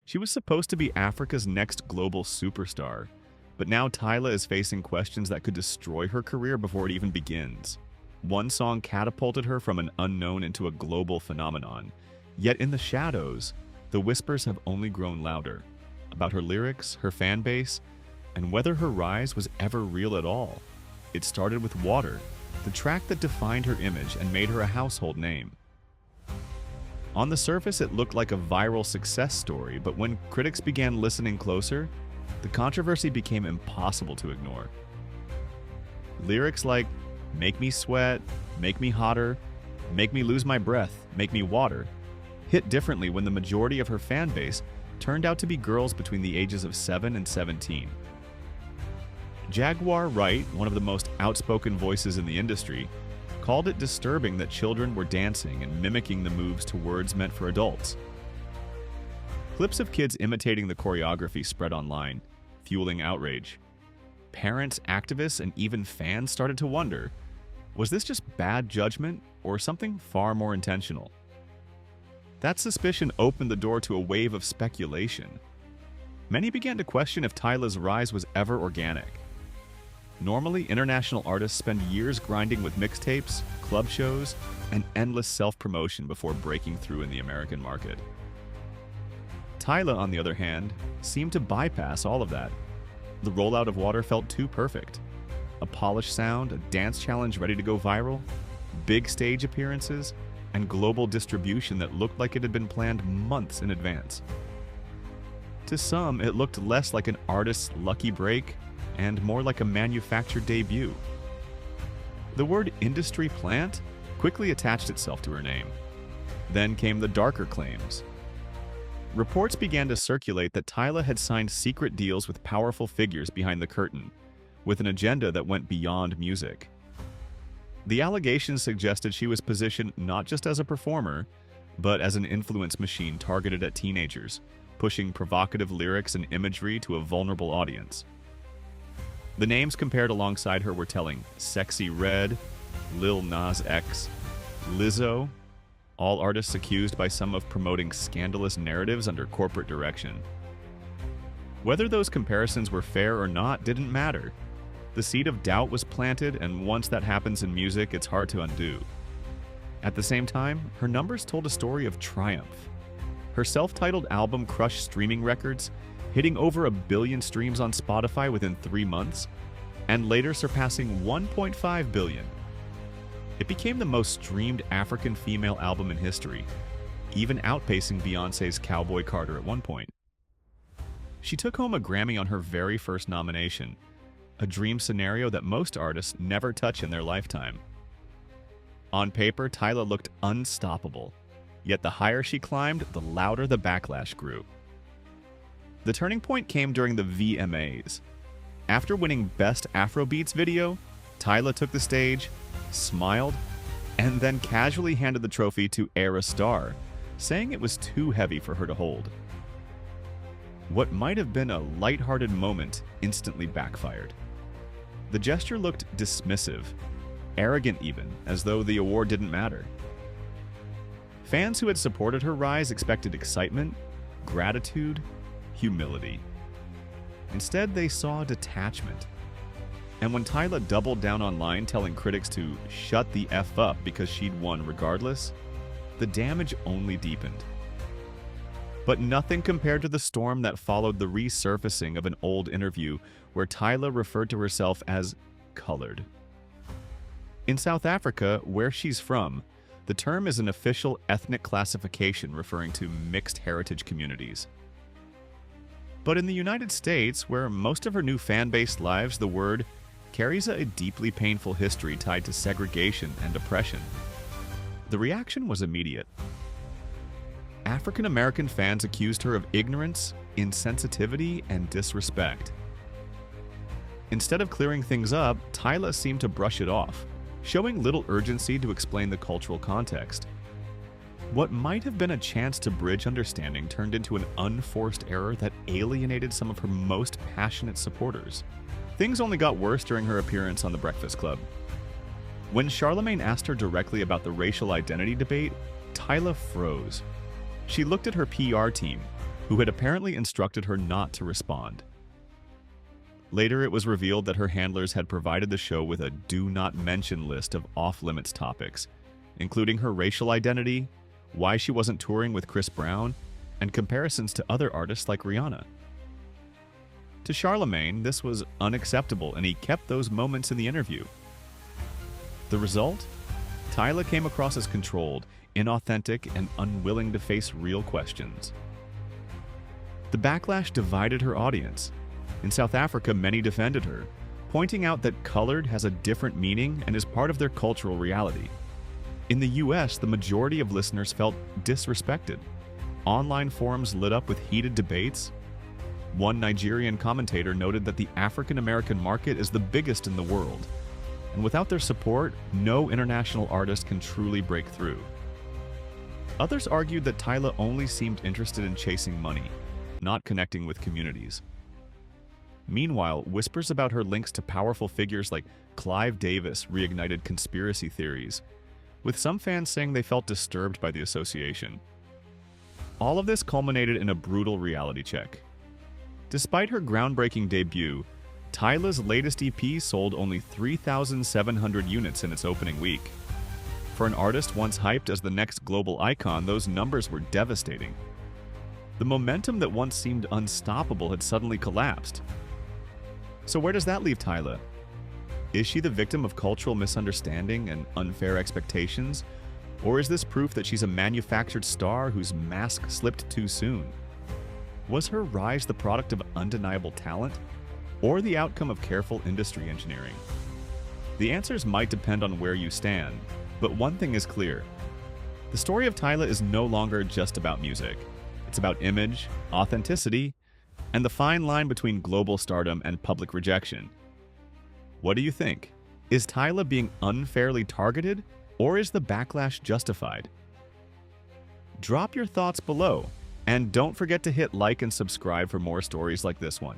She was supposed to be Africa's next global superstar, but now Tyla is facing questions that could destroy her career before it even begins. One song catapulted her from an unknown into a global phenomenon, yet in the shadows, the whispers have only grown louder about her lyrics, her fan base, and whether her rise was ever real at all. It started with Water, the track that defined her image and made her a household name. On the surface, it looked like a viral success story, but when critics began listening closer, the controversy became impossible to ignore. Lyrics like "Make me sweat," "Make me hotter," "Make me lose my breath," "Make me water" hit differently when the majority of her fan base turned out to be girls between the ages of 7 and 17. Jaguar Wright, one of the most outspoken voices in the industry, called it disturbing that children were dancing and mimicking the moves to words meant for adults. Clips of kids imitating the choreography spread online, fueling outrage. Parents, activists, and even fans started to wonder, was this just bad judgment or something far more intentional? That suspicion opened the door to a wave of speculation. Many began to question if Tyla's rise was ever organic. Normally, international artists spend years grinding with mixtapes, club shows, and endless self-promotion before breaking through in the American market. Tyla, on the other hand, seemed to bypass all of that. The rollout of Water felt too perfect. A polished sound, a dance challenge ready to go viral, big stage appearances, and global distribution that looked like it had been planned months in advance. To some, it looked less like an artist's lucky break and more like a manufactured debut. The word industry plant quickly attached itself to her name. Then came the darker claims. Reports began to circulate that Tyla had signed secret deals with powerful figures behind the curtain, with an agenda that went beyond music. The allegations suggested she was positioned not just as a performer, but as an influence machine targeted at teenagers, pushing provocative lyrics and imagery to a vulnerable audience. The names compared alongside her were telling: Sexy Red, Lil Nas X, Lizzo, all artists accused by some of promoting scandalous narratives under corporate direction. Whether those comparisons were fair or not didn't matter. The seed of doubt was planted, and once that happens in music, it's hard to undo. At the same time, her numbers told a story of triumph. Her self-titled album crushed streaming records, hitting over 1 billion streams on Spotify within 3 months, and later surpassing 1.5 billion. It became the most streamed African female album in history, even outpacing Beyoncé's Cowboy Carter at one point. She took home a Grammy on her very first nomination, a dream scenario that most artists never touch in their lifetime. On paper, Tyla looked unstoppable, yet the higher she climbed, the louder the backlash grew. The turning point came during the VMAs. After winning Best Afrobeats Video, Tyla took the stage, smiled, and then casually handed the trophy to Era Star, saying it was too heavy for her to hold. What might have been a lighthearted moment instantly backfired. The gesture looked dismissive, arrogant even, as though the award didn't matter. Fans who had supported her rise expected excitement, gratitude, humility. Instead, they saw detachment. And when Tyla doubled down online telling critics to shut the F up because she'd won regardless, the damage only deepened. But nothing compared to the storm that followed the resurfacing of an old interview where Tyla referred to herself as colored. In South Africa, where she's from, the term is an official ethnic classification referring to mixed heritage communities. But in the United States, where most of her new fan-base lives, the word carries a deeply painful history tied to segregation and oppression. The reaction was immediate. African American fans accused her of ignorance, insensitivity, and disrespect. Instead of clearing things up, Tyla seemed to brush it off, showing little urgency to explain the cultural context. What might have been a chance to bridge understanding turned into an unforced error that alienated some of her most passionate supporters. Things only got worse during her appearance on The Breakfast Club. When Charlemagne asked her directly about the racial identity debate, Tyla froze. She looked at her PR team, who had apparently instructed her not to respond. Later, it was revealed that her handlers had provided the show with a do not mention list of off-limits topics, including her racial identity, why she wasn't touring with Chris Brown, and comparisons to other artists like Rihanna. To Charlemagne, this was unacceptable, and he kept those moments in the interview. The result? Tyla came across as controlled, inauthentic, and unwilling to face real questions. The backlash divided her audience. In South Africa, many defended her, pointing out that colored has a different meaning and is part of their cultural reality. In the US, the majority of listeners felt disrespected. Online forums lit up with heated debates. One Nigerian commentator noted that the African American market is the biggest in the world, and without their support, no international artist can truly break through. Others argued that Tyla only seemed interested in chasing money, not connecting with communities. Meanwhile, whispers about her links to powerful figures like Clive Davis reignited conspiracy theories, with some fans saying they felt disturbed by the association. All of this culminated in a brutal reality check. Despite her groundbreaking debut, Tyla's latest EP sold only 3,700 units in its opening week. For an artist once hyped as the next global icon, those numbers were devastating. The momentum that once seemed unstoppable had suddenly collapsed. So where does that leave Tyla? Is she the victim of cultural misunderstanding and unfair expectations? Or is this proof that she's a manufactured star whose mask slipped too soon? Was her rise the product of undeniable talent, or the outcome of careful industry engineering? The answers might depend on where you stand, but one thing is clear. The story of Tyla is no longer just about music. It's about image, authenticity, and the fine line between global stardom and public rejection. What do you think? Is Tyla being unfairly targeted, or is the backlash justified? Drop your thoughts below, and don't forget to hit like and subscribe for more stories like this one.